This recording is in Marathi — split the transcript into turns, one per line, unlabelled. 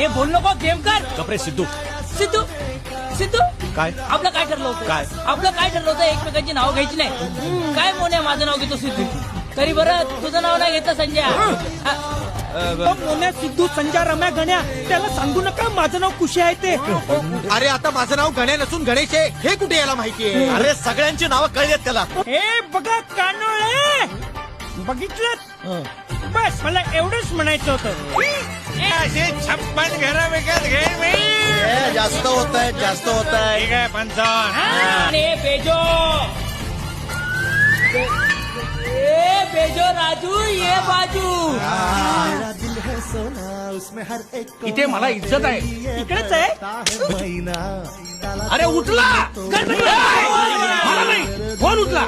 हे बोल नको गेम कर.
कपरे सिद्धू.
सिद्धू सिद्धू
काय
आपलं काय ठरलं होतं?
काय?
आपलं काय ठरलं होतं? एकमेकांची नाव घ्यायची नाही. काय मोन्या माझं नाव घेतो सिद्धू. तरी बरं तुझं नाव नाही घेतलं संजय.
मोन्या सिद्धू संजय रम्या गण्या त्याला सांगू नका माझं नाव कुशी आहे ते.
अरे आता माझं नाव गण्या नसून गणेश आहे हे कुठे याला माहितीये.
अरे सगळ्यांची नावं कळलेत त्याला.
हे बघा कानोळे बघितलं बस मला एवढंच म्हणायचं होतं.
असे 56 घरं विकत घेईन मी.
जास्त होत आहे जास्त होत आहे.
ठीक आहे 55.
अरे बेजो ए बेजो राजू ये बाजू.
इथे मला इज्जत आहे.
इकडेच आहे.
अरे उठला गणपती. मला नाही फोन उठला.